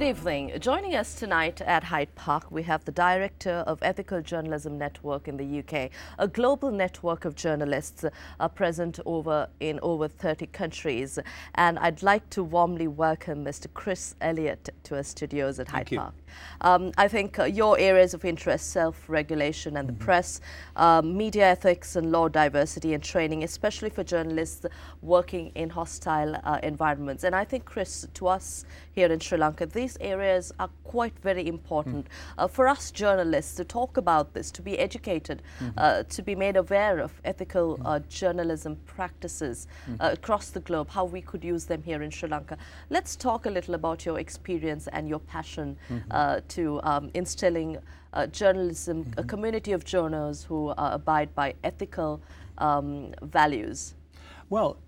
Good evening. Joining us tonight at Hyde Park, we have the Director of Ethical Journalism Network in the UK, a global network of journalists present in over 30 countries. And I'd like to warmly welcome Mr. Chris Elliott to our studios at Hyde Park. I think your areas of interest, self-regulation and the press, media ethics and law diversity and training, especially for journalists working in hostile environments. And I think, Chris, to us here in Sri Lanka, these areas are quite very important for us journalists to talk about this, to be educated, to be made aware of ethical journalism practices across the globe, how we could use them here in Sri Lanka. Let's talk a little about your experience and your passion to instilling journalism, a community of journalists who abide by ethical values. Well,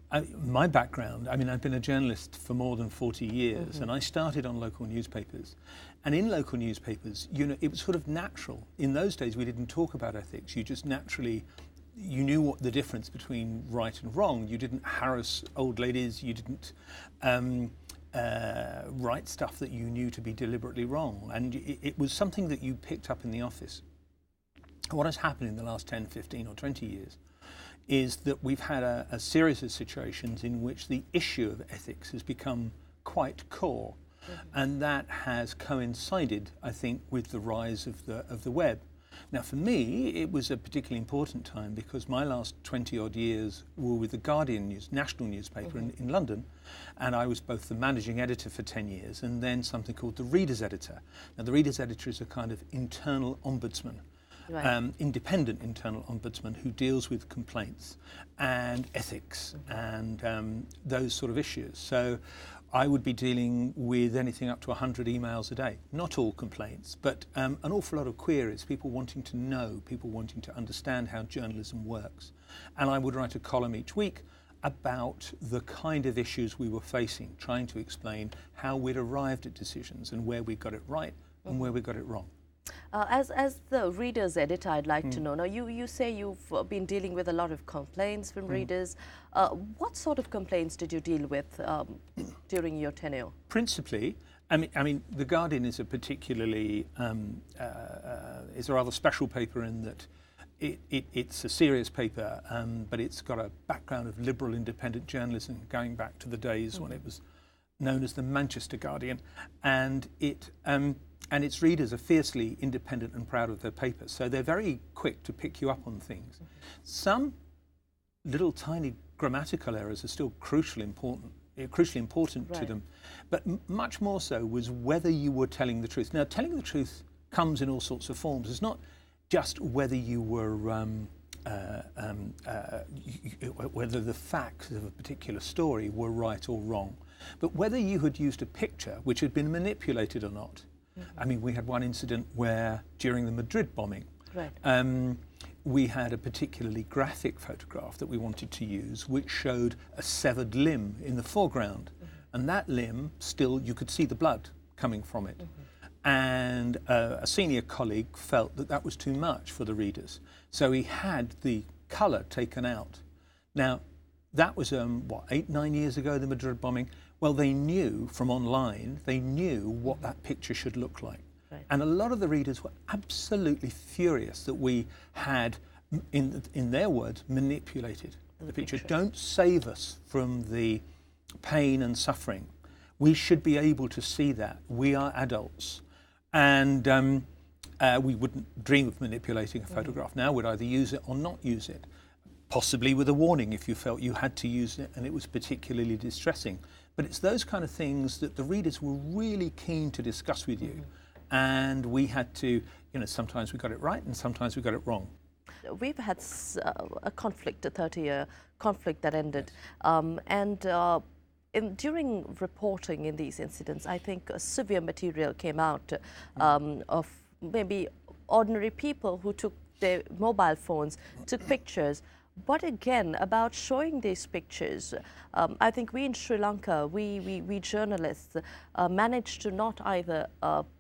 my background, I mean, I've been a journalist for more than 40 years, and I started on local newspapers. And in local newspapers, you know, it was sort of natural. In those days, we didn't talk about ethics. You just naturally, you knew what the difference between right and wrong. You didn't harass old ladies. You didn't write stuff that you knew to be deliberately wrong. And it was something that you picked up in the office. What has happened in the last 10, 15 or 20 years is that we've had a series of situations in which the issue of ethics has become quite core. And that has coincided, I think, with the rise of the web. Now, for me, it was a particularly important time because my last 20-odd years were with the Guardian national newspaper in London, and I was both the managing editor for 10 years and then something called the reader's editor. Now, the reader's editor is a kind of internal ombudsman. Right. Independent internal ombudsman who deals with complaints and ethics and those sort of issues. So I would be dealing with anything up to 100 emails a day. Not all complaints, but an awful lot of queries, people wanting to know, people wanting to understand how journalism works. And I would write a column each week about the kind of issues we were facing, trying to explain how we'd arrived at decisions and where we got it right and where we got it wrong. As the reader's editor, I'd like to know, now you say you've been dealing with a lot of complaints from readers. What sort of complaints did you deal with during your tenure? Principally, I mean, The Guardian is a particularly, is a rather special paper in that it's a serious paper, but it's got a background of liberal independent journalism going back to the days when it was known as the Manchester Guardian, and its readers are fiercely independent and proud of their paper, so they're very quick to pick you up on things. Some little tiny grammatical errors are still crucially important to them, but much more so was whether you were telling the truth. Now, telling the truth comes in all sorts of forms. It's not just whether you were whether the facts of a particular story were right or wrong, but whether you had used a picture which had been manipulated or not. I mean, we had one incident where, during the Madrid bombing, we had a particularly graphic photograph that we wanted to use, which showed a severed limb in the foreground. And that limb, still, you could see the blood coming from it. And a senior colleague felt that that was too much for the readers. So he had the colour taken out. Now, that was, 8, 9 years ago, the Madrid bombing. Well, they knew from online, they knew what that picture should look like. Right. And a lot of the readers were absolutely furious that we had, in their words, manipulated the picture. Don't save us from the pain and suffering. We should be able to see that. We are adults. And we wouldn't dream of manipulating a photograph now. We'd either use it or not use it. Possibly with a warning if you felt you had to use it and it was particularly distressing. But it's those kind of things that the readers were really keen to discuss with you. And we had to, you know, sometimes we got it right and sometimes we got it wrong. We've had a conflict, a 30-year conflict that ended. During reporting in these incidents, I think severe material came out of maybe ordinary people who took their mobile phones, took pictures. But again, about showing these pictures, I think we in Sri Lanka, we journalists managed to not either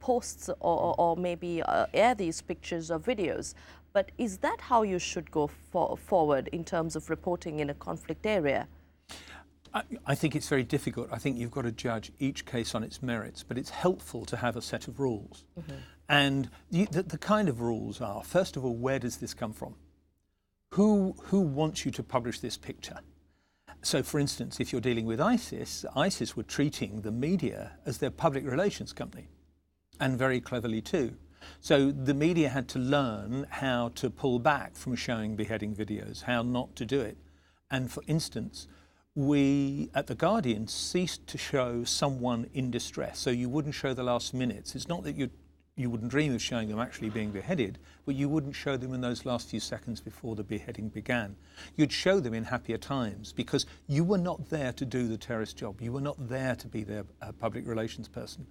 post or maybe air these pictures or videos. But is that how you should go forward in terms of reporting in a conflict area? I think it's very difficult. I think you've got to judge each case on its merits, but it's helpful to have a set of rules. And the kind of rules are, first of all, where does this come from? Who wants you to publish this picture? So, for instance, if you're dealing with ISIS were treating the media as their public relations company, and very cleverly too. So the media had to learn how to pull back from showing beheading videos, how not to do it. And for instance, we at The Guardian ceased to show someone in distress. So you wouldn't show the last minutes. It's not that you wouldn't dream of showing them actually being beheaded, but you wouldn't show them in those last few seconds before the beheading began. You'd show them in happier times because you were not there to do the terrorist job. You were not there to be their public relations person.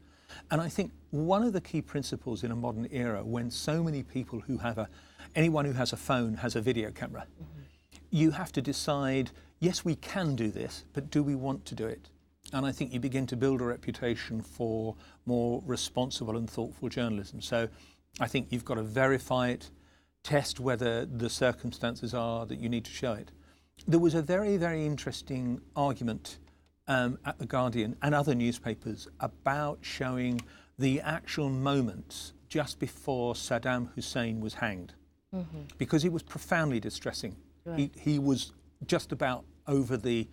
And I think one of the key principles in a modern era, when so many people who have anyone who has a phone has a video camera, you have to decide, yes, we can do this, but do we want to do it? And I think you begin to build a reputation for more responsible and thoughtful journalism. So I think you've got to verify it, test whether the circumstances are that you need to show it. There was a very, very interesting argument at The Guardian and other newspapers about showing the actual moments just before Saddam Hussein was hanged, because it was profoundly distressing. Right. He was just about over the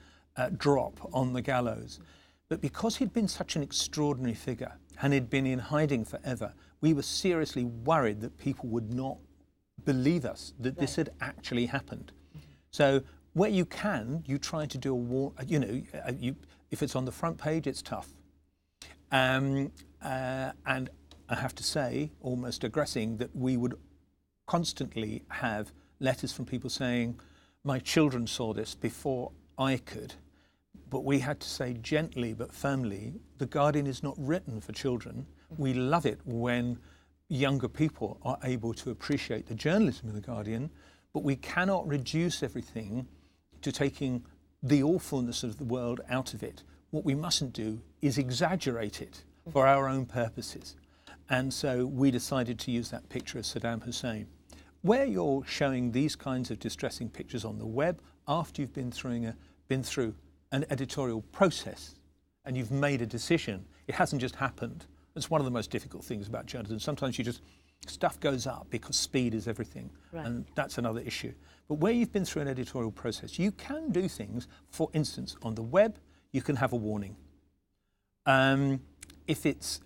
drop on the gallows. But because he'd been such an extraordinary figure and had been in hiding forever, we were seriously worried that people would not believe us, that this had actually happened. So where you can, you try to do if it's on the front page, it's tough. And I have to say, almost aggressing, that we would constantly have letters from people saying, my children saw this before I could. But we had to say gently but firmly, The Guardian is not written for children. We love it when younger people are able to appreciate the journalism of The Guardian, but we cannot reduce everything to taking the awfulness of the world out of it. What we mustn't do is exaggerate it for our own purposes. And so we decided to use that picture of Saddam Hussein. Where you're showing these kinds of distressing pictures on the web after you've been through an editorial process and you've made a decision, it hasn't just happened. It's one of the most difficult things about journalism. Sometimes stuff goes up because speed is everything, and that's another issue. But where you've been through an editorial process, you can do things. For instance, on the web, you can have a warning. If it's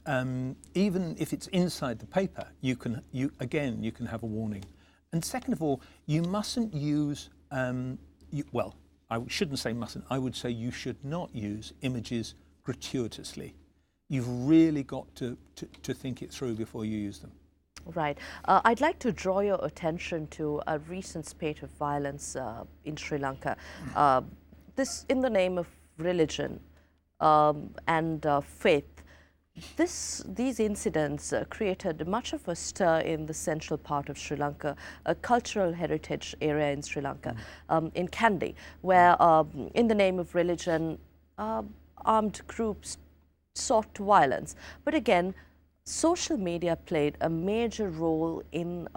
even if it's inside the paper, you can have a warning. And second of all, you mustn't use I shouldn't say mustn't. I would say you should not use images gratuitously. You've really got to think it through before you use them. Right. I'd like to draw your attention to a recent spate of violence in Sri Lanka. This in the name of religion and faith. These incidents created much of a stir in the central part of Sri Lanka, a cultural heritage area in Sri Lanka, in Kandy, where in the name of religion, armed groups sought violence. But again, social media played a major role in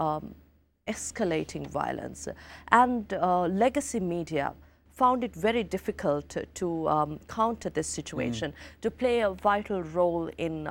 escalating violence, and legacy media found it very difficult to counter this situation, to play a vital role in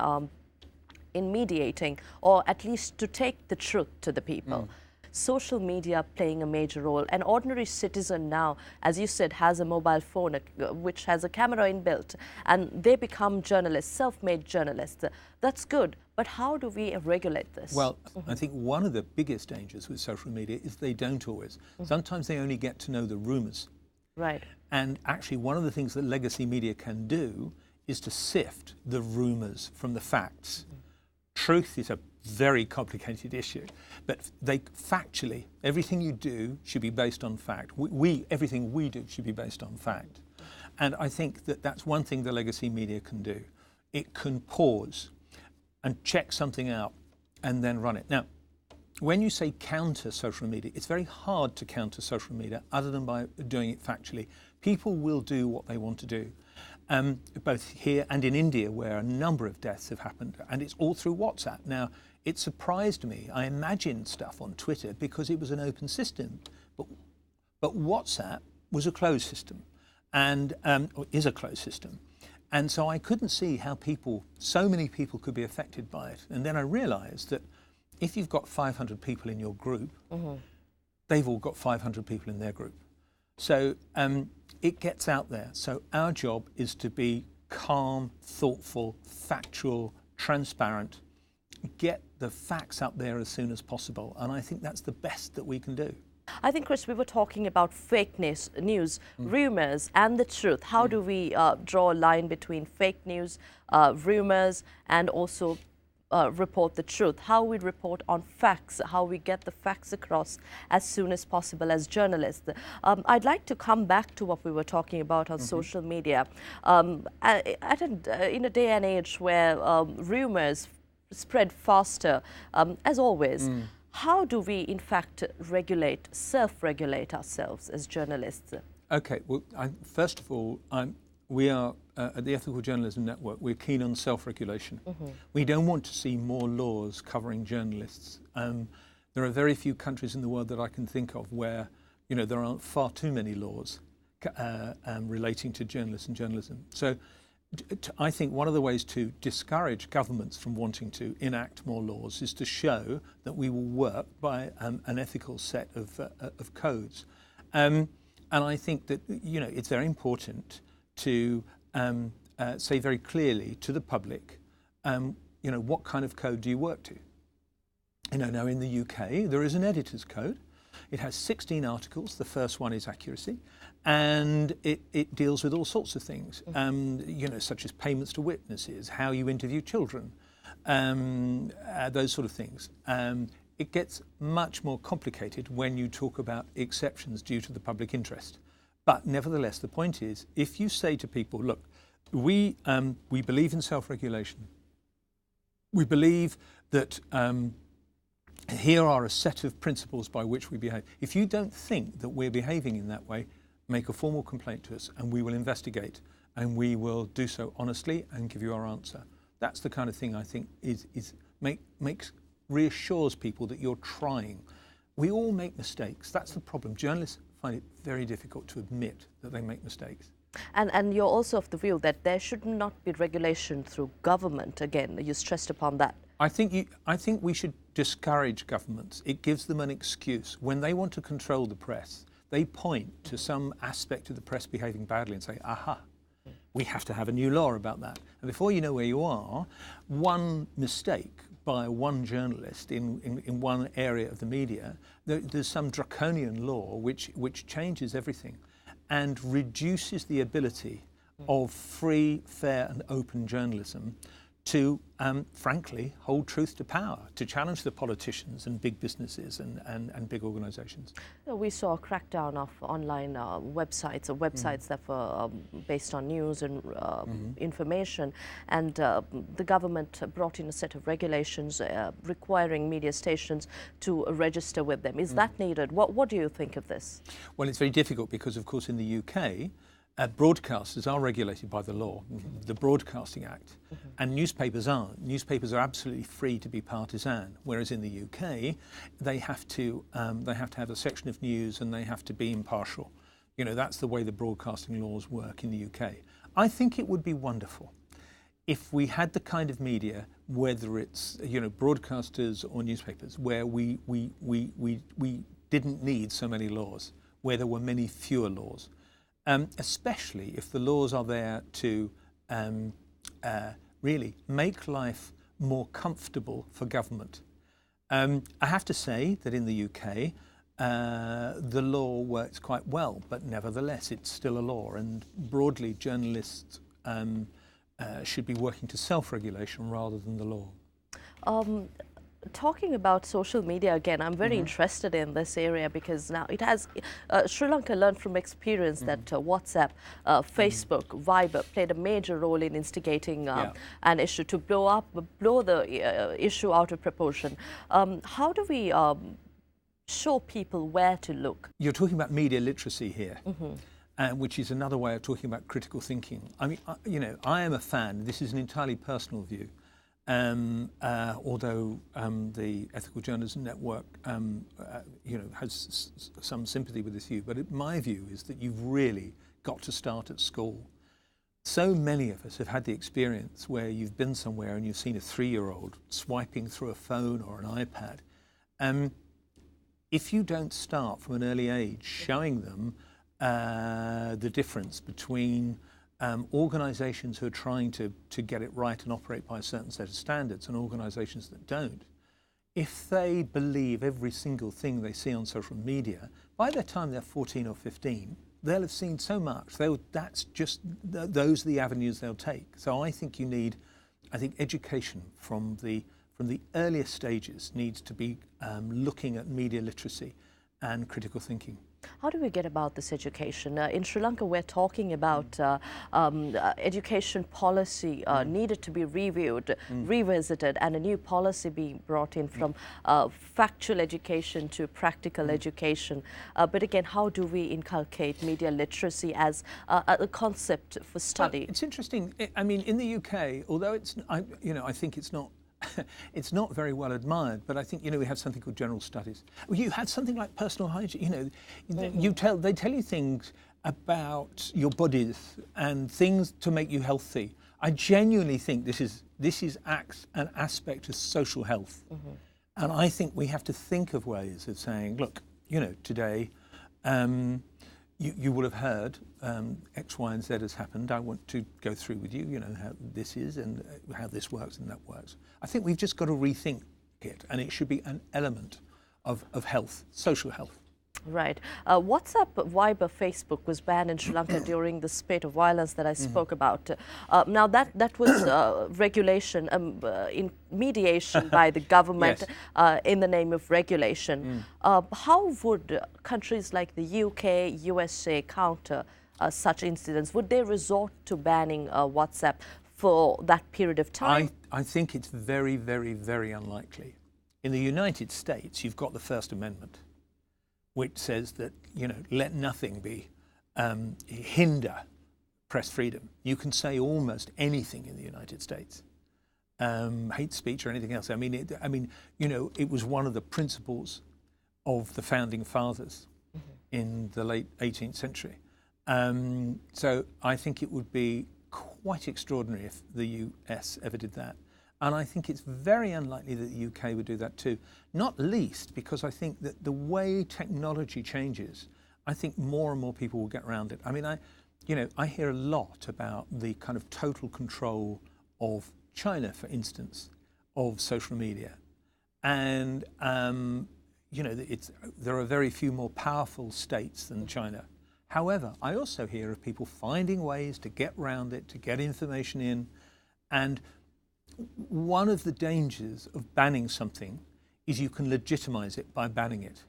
mediating, or at least to take the truth to the people. Social media playing a major role. An ordinary citizen now, as you said, has a mobile phone which has a camera inbuilt, and they become journalists, self-made journalists. That's good, but how do we regulate this? Well, I think one of the biggest dangers with social media is they don't always. Sometimes they only get to know the rumours. Right. And actually one of the things that legacy media can do is to sift the rumours from the facts. Truth is a very complicated issue, but factually, everything you do should be based on fact. Everything we do should be based on fact. And I think that that's one thing the legacy media can do. It can pause and check something out and then run it. Now, when you say counter social media, it's very hard to counter social media other than by doing it factually. People will do what they want to do, both here and in India, where a number of deaths have happened, and it's all through WhatsApp. Now, it surprised me. I imagined stuff on Twitter because it was an open system, but WhatsApp was a closed system. and is a closed system. And so I couldn't see how so many people could be affected by it. And then I realised that if you've got 500 people in your group, they've all got 500 people in their group. So it gets out there. So our job is to be calm, thoughtful, factual, transparent, get the facts up there as soon as possible. And I think that's the best that we can do. I think, Chris, we were talking about fake news, rumours and the truth. How do we draw a line between fake news, rumours, and also report the truth? How we report on facts, how we get the facts across as soon as possible as journalists. I'd like to come back to what we were talking about on social media. In a day and age where rumours spread faster, as always, how do we, in fact, self-regulate ourselves as journalists? Okay, well, first of all, we are, at the Ethical Journalism Network, we're keen on self-regulation. We don't want to see more laws covering journalists. There are very few countries in the world that I can think of where, there aren't far too many laws relating to journalists and journalism. So I think one of the ways to discourage governments from wanting to enact more laws is to show that we will work by an ethical set of codes. And I think that, it's very important to say very clearly to the public, what kind of code do you work to? Now in the UK, there is an editor's code. It has 16 articles. The first one is accuracy. And it deals with all sorts of things, such as payments to witnesses, how you interview children, those sort of things. It gets much more complicated when you talk about exceptions due to the public interest. But nevertheless, the point is, if you say to people, look, we believe in self-regulation. We believe that here are a set of principles by which we behave. If you don't think that we're behaving in that way, make a formal complaint to us and we will investigate, and we will do so honestly and give you our answer. That's the kind of thing I think reassures people that you're trying. We all make mistakes. That's the problem. Journalists find it very difficult to admit that they make mistakes. And you're also of the view that there should not be regulation through government. Again, you stressed upon that. I think we should discourage governments. It gives them an excuse. When they want to control the press, they point to some aspect of the press behaving badly and say, aha, we have to have a new law about that. And before you know where you are, one mistake by one journalist in one area of the media, there's some draconian law which changes everything and reduces the ability of free, fair and open journalism to, frankly, hold truth to power, to challenge the politicians and big businesses and big organisations. We saw a crackdown of online websites, or websites that were based on news and information, and the government brought in a set of regulations requiring media stations to register with them. Is that needed? What do you think of this? Well, it's very difficult because, of course, in the UK, broadcasters are regulated by the law, the Broadcasting Act, and newspapers aren't. Newspapers are absolutely free to be partisan, whereas in the UK, they have to have a section of news and they have to be impartial. That's the way the broadcasting laws work in the UK. I think it would be wonderful if we had the kind of media, whether it's broadcasters or newspapers, where we didn't need so many laws, where there were many fewer laws. Especially if the laws are there to really make life more comfortable for government. I have to say that in the UK, the law works quite well, but nevertheless, it's still a law. And broadly, journalists should be working to self-regulation rather than the law. Talking about social media again, I'm very interested in this area because now it has, Sri Lanka learned from experience that WhatsApp, Facebook, Viber played a major role in instigating an issue to blow the issue out of proportion. How do we show people where to look? You're talking about media literacy here. Which is another way of talking about critical thinking. I mean, I am a fan. This is an entirely personal view. Although the Ethical Journalism Network, has some sympathy with this view, but my view is that you've really got to start at school. So many of us have had the experience where you've been somewhere and you've seen a 3-year-old swiping through a phone or an iPad. If you don't start from an early age showing them the difference between organisations who are trying to get it right and operate by a certain set of standards and organisations that don't, if they believe every single thing they see on social media, by the time they're 14 or 15, they'll have seen so much. That's just those are the avenues they'll take. So I think you need, education from the earliest stages needs to be looking at media literacy and critical thinking. How do we get about this education? In Sri Lanka, we're talking about education policy needed to be reviewed, revisited, and a new policy being brought in from factual education to practical education. But again, how do we inculcate media literacy as a concept for study? Well, it's interesting. I mean, in the UK, although I think it's not. It's not very well admired, but I think we have something called general studies. You had something like personal hygiene. They tell you things about your bodies and things to make you healthy. I genuinely think this is an aspect of social health, and I think we have to think of ways of saying, look, today. You will have heard X, Y, and Z has happened. I want to go through with you, how this is and how this works and that works. I think we've just got to rethink it, and it should be an element of health, social health. Right. WhatsApp, Viber, Facebook was banned in Sri Lanka during the spate of violence that I spoke about. Now that was regulation, in mediation by the government in the name of regulation. How would countries like the UK, USA counter such incidents? Would they resort to banning WhatsApp for that period of time? I think it's very, very, very unlikely. In the United States, you've got the First Amendment, which says that, let nothing be hinder press freedom. You can say almost anything in the United States, hate speech or anything else. It was one of the principles of the founding fathers in the late 18th century. So I think it would be quite extraordinary if the US ever did that. And I think it's very unlikely that the UK would do that too, not least because I think that the way technology changes, I think more and more people will get around it. I mean, I hear a lot about the kind of total control of China, for instance, of social media. And, there are very few more powerful states than China. However, I also hear of people finding ways to get around it, to get information in. And one of the dangers of banning something is you can legitimize it by banning it.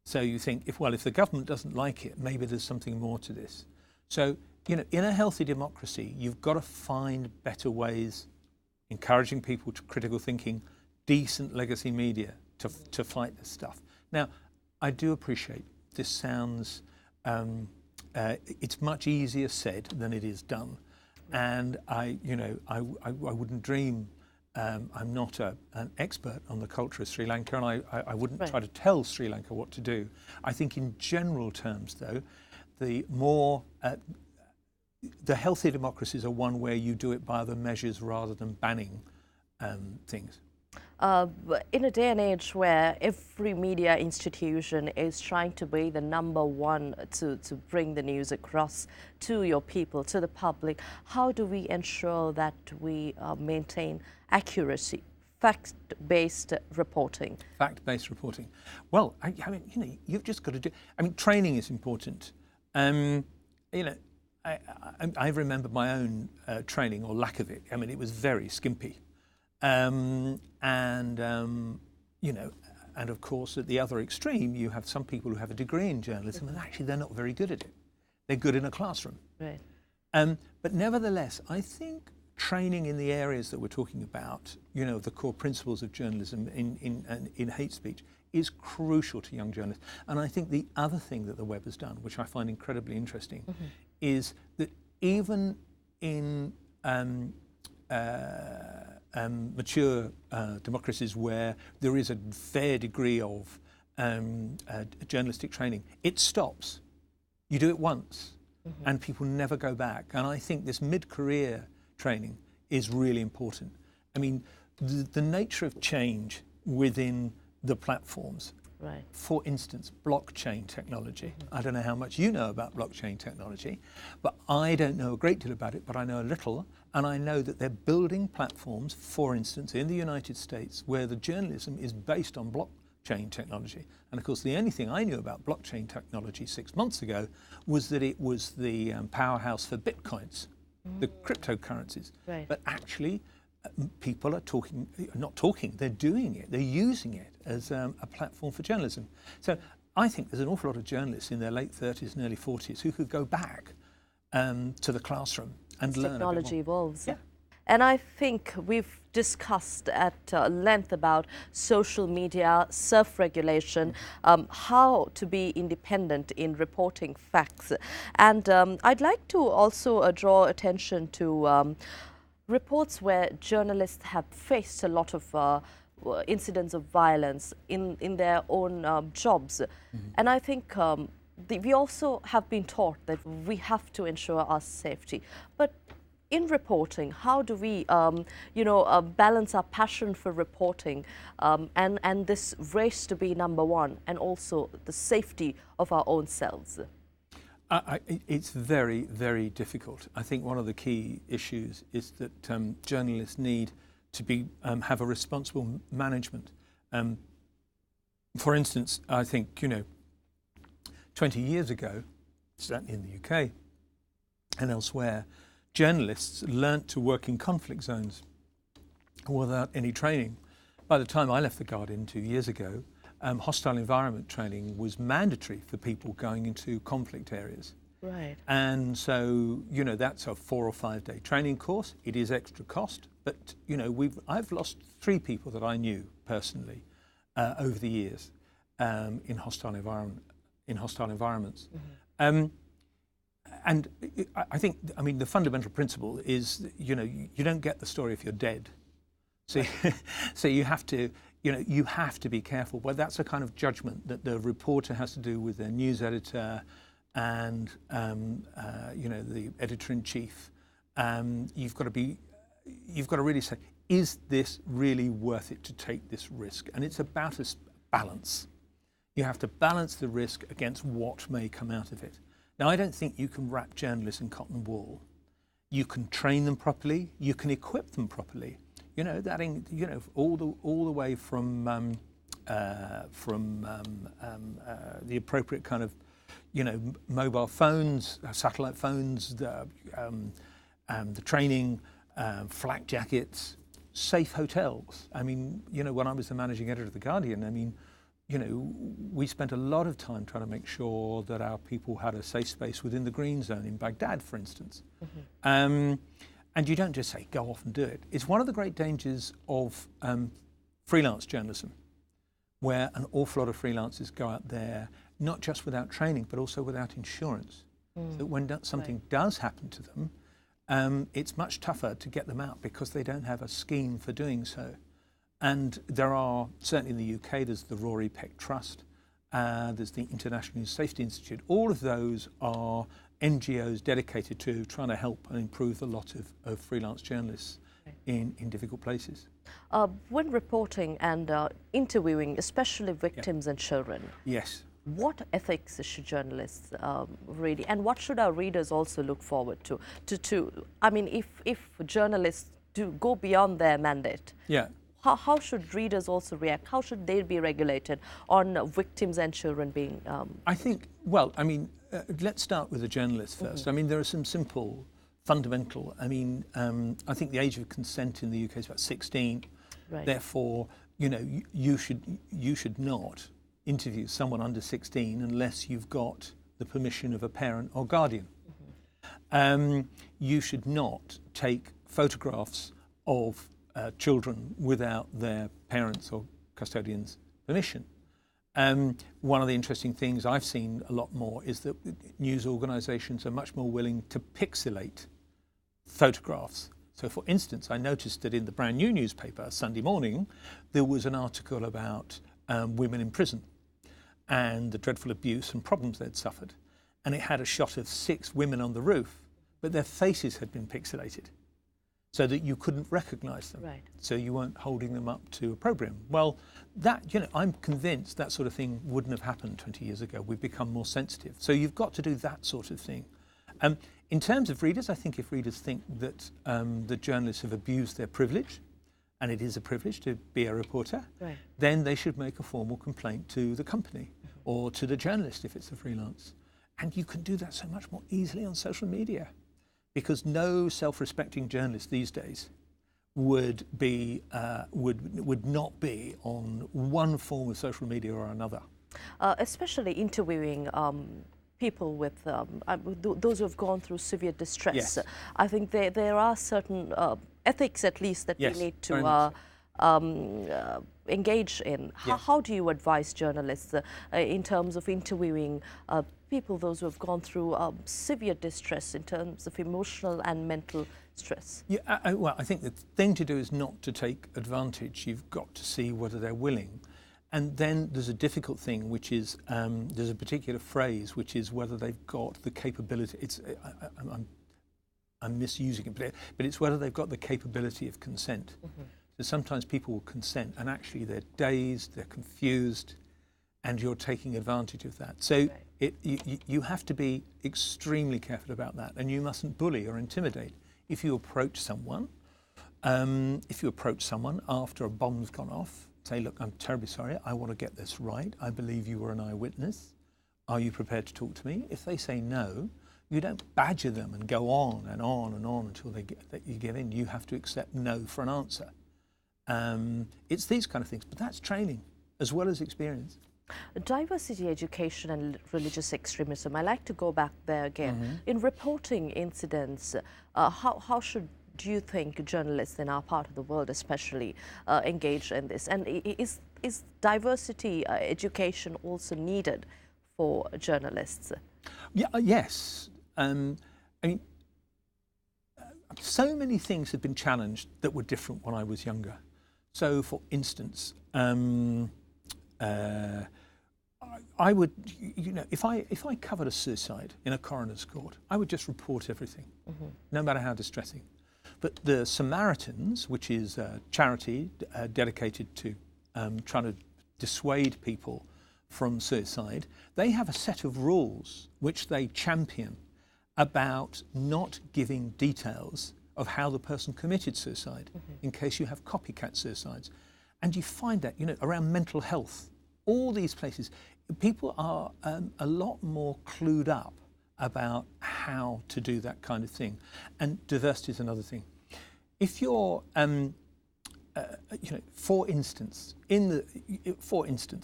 So you think, if the government doesn't like it, maybe there's something more to this. So, in a healthy democracy, you've got to find better ways, encouraging people to critical thinking, decent legacy media to fight this stuff. Now, I do appreciate this sounds, it's much easier said than it is done. And I wouldn't dream. I'm not an expert on the culture of Sri Lanka, and I wouldn't try to tell Sri Lanka what to do. I think, in general terms, though, the healthy democracies are one where you do it by other measures rather than banning things. In a day and age where every media institution is trying to be the #1 to bring the news across to your people, to the public, how do we ensure that we maintain accuracy, fact-based reporting? Fact-based reporting. Well, you've just got to do. Training is important. I remember my own training, or lack of it. It was very skimpy. And of course, at the other extreme, you have some people who have a degree in journalism, and actually they're not very good at it. They're good in a classroom. Right. But nevertheless, I think training in the areas that we're talking about, the core principles of journalism in hate speech, is crucial to young journalists. And I think the other thing that the web has done, which I find incredibly interesting, is that even in mature democracies where there is a fair degree of journalistic training, it stops. You do it once, and people never go back. And I think this mid-career training is really important. I mean, the nature of change within the platforms, right. For instance, blockchain technology. I don't know how much you know about blockchain technology, but I don't know a great deal about it, but I know a little, and I know that they're building platforms, for instance, in the United States, where the journalism is based on blockchain technology. And of course, the only thing I knew about blockchain technology 6 months ago was that it was the powerhouse for bitcoins, the cryptocurrencies. Right. But actually, people are they're doing it, they're using it as a platform for journalism. So I think there's an awful lot of journalists in their late 30s and early 40s who could go back to the classroom and learn. Technology evolves. Yeah. And I think we've discussed at length about social media, self-regulation, how to be independent in reporting facts. And I'd like to also draw attention to reports where journalists have faced a lot of incidents of violence in their own jobs. And I think we also have been taught that we have to ensure our safety. But in reporting, how do we, balance our passion for reporting and this race to be number one, and also the safety of our own selves? It's very, very difficult. I think one of the key issues is that journalists need to have a responsible management. For instance, I think 20 years ago, certainly in the UK and elsewhere, journalists learnt to work in conflict zones without any training. By the time I left the Guardian 2 years ago, hostile environment training was mandatory for people going into conflict areas. Right. And so, that's a 4 or 5 day training course. It is extra cost, but I've lost 3 people that I knew personally over the years in hostile environments. And I think, the fundamental principle is, you don't get the story if you're dead. So, so you have to be careful. But that's a kind of judgment that the reporter has to do with their news editor and the editor-in-chief. You've got to really say, is this really worth it to take this risk? And it's about a balance. You have to balance the risk against what may come out of it. Now, I don't think you can wrap journalists in cotton wool. You can train them properly. You can equip them properly. All the way from the appropriate kind of, mobile phones, satellite phones, the training, flak jackets, safe hotels. When I was the managing editor of The Guardian, we spent a lot of time trying to make sure that our people had a safe space within the green zone in Baghdad, for instance. And you don't just say, go off and do it. It's one of the great dangers of freelance journalism, where an awful lot of freelancers go out there, not just without training, but also without insurance. So that when something does happen to them, it's much tougher to get them out because they don't have a scheme for doing so. And there are, certainly in the UK, there's the Rory Peck Trust, there's the International News Safety Institute. All of those are NGOs dedicated to trying to help and improve the lot of freelance journalists in difficult places. When reporting and interviewing, especially victims and children, yes, what ethics should journalists really, and what should our readers also look forward to? If journalists do go beyond their mandate, how should readers also react? How should they be regulated on victims and children being? I think, let's start with the journalists first. There are some simple, fundamental. I think the age of consent in the UK is about 16. Right. Therefore, you should not interview someone under 16 unless you've got the permission of a parent or guardian. You should not take photographs of children without their parents' or custodians' permission. One of the interesting things I've seen a lot more is that news organisations are much more willing to pixelate photographs. So, for instance, I noticed that in the brand new newspaper, Sunday Morning, there was an article about women in prison and the dreadful abuse and problems they'd suffered. and it had a shot of 6 women on the roof, but their faces had been pixelated so that you couldn't recognise them. Right. So you weren't holding them up to opprobrium. Well, that, I'm convinced that sort of thing wouldn't have happened 20 years ago. We've become more sensitive. So you've got to do that sort of thing. In terms of readers, I think if readers think that the journalists have abused their privilege, and it is a privilege to be a reporter, right, then they should make a formal complaint to the company or to the journalist if it's a freelance. And you can do that so much more easily on social media, because no self-respecting journalist these days would not be on one form of social media or another. Especially interviewing people with those who have gone through severe distress. Yes. I think there are certain ethics, at least, that yes, we need to engage in. Yes. How do you advise journalists in terms of interviewing people, those who have gone through severe distress in terms of emotional and mental stress? Yeah, well, I think the thing to do is not to take advantage. You've got to see whether they're willing. And then there's a difficult thing, which is there's a particular phrase, which is whether they've got the capability. I'm misusing it, but it's whether they've got the capability of consent. Mm-hmm. So sometimes people will consent, and actually they're dazed, they're confused, and you're taking advantage of that. So right, you have to be extremely careful about that, and you mustn't bully or intimidate. If you approach someone after a bomb's gone off, say, look, I'm terribly sorry, I want to get this right. I believe you were an eyewitness. Are you prepared to talk to me? If they say no, you don't badger them and go on and on and on until you give in. You have to accept no for an answer. It's these kind of things, but that's training as well as experience. Diversity, education and religious extremism. I like to go back there again. Mm-hmm. In reporting incidents, do you think journalists in our part of the world especially engage in this? And is diversity education also needed for journalists? Yeah, yes. I mean, so many things have been challenged that were different when I was younger. So, for instance, I would, if I covered a suicide in a coroner's court, I would just report everything, mm-hmm, no matter how distressing. But the Samaritans, which is a charity dedicated to trying to dissuade people from suicide, they have a set of rules which they champion about not giving details of how the person committed suicide, mm-hmm, in case you have copycat suicides. And you find that, around mental health, all these places, people are a lot more clued up about how to do that kind of thing. And diversity is another thing. If you're, for instance,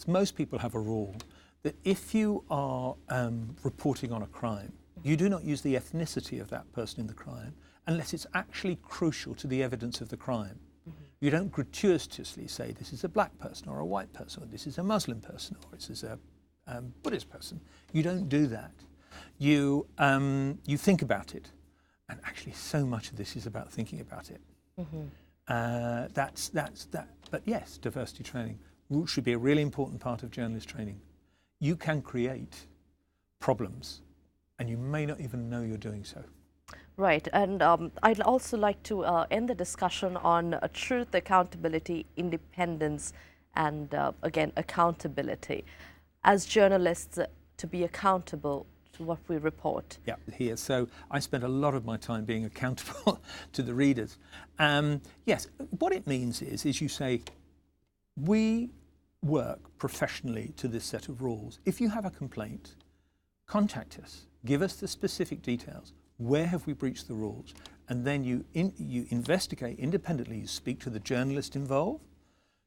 most people have a rule that if you are reporting on a crime, you do not use the ethnicity of that person in the crime unless it's actually crucial to the evidence of the crime. Mm-hmm. You don't gratuitously say this is a black person or a white person, or this is a Muslim person, or this is a Buddhist person. You don't do that. You think about it, and actually, so much of this is about thinking about it. Mm-hmm. That's that. But yes, diversity training should be a really important part of journalist training. You can create problems, and you may not even know you're doing so. Right, and I'd also like to end the discussion on truth, accountability, independence, and again, accountability. As journalists, to be accountable to what we report. Yeah, here. So I spend a lot of my time being accountable to the readers. Yes, what it means is you say, we work professionally to this set of rules. If you have a complaint, contact us, give us the specific details. Where have we breached the rules? And then you investigate independently. You speak to the journalist involved,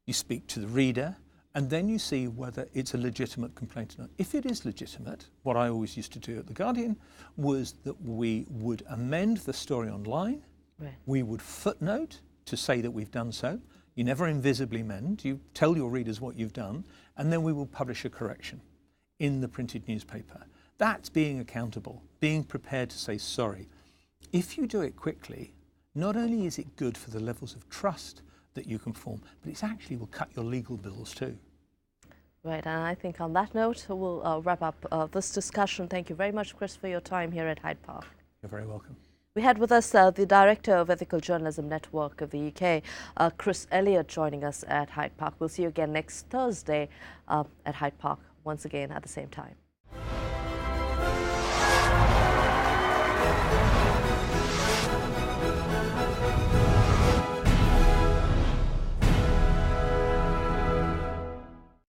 you speak to the reader, and then you see whether it's a legitimate complaint or not. If it is legitimate, what I always used to do at The Guardian was that we would amend the story online. Right. We would footnote to say that we've done so. You never invisibly mend. You tell your readers what you've done, and then we will publish a correction in the printed newspaper. That's being accountable, being prepared to say sorry. If you do it quickly, not only is it good for the levels of trust that you can form, but it actually will cut your legal bills too. Right, and I think on that note, we'll wrap up this discussion. Thank you very much, Chris, for your time here at Hyde Park. You're very welcome. We had with us the Director of Ethical Journalism Network of the UK, Chris Elliott, joining us at Hyde Park. We'll see you again next Thursday at Hyde Park, once again at the same time.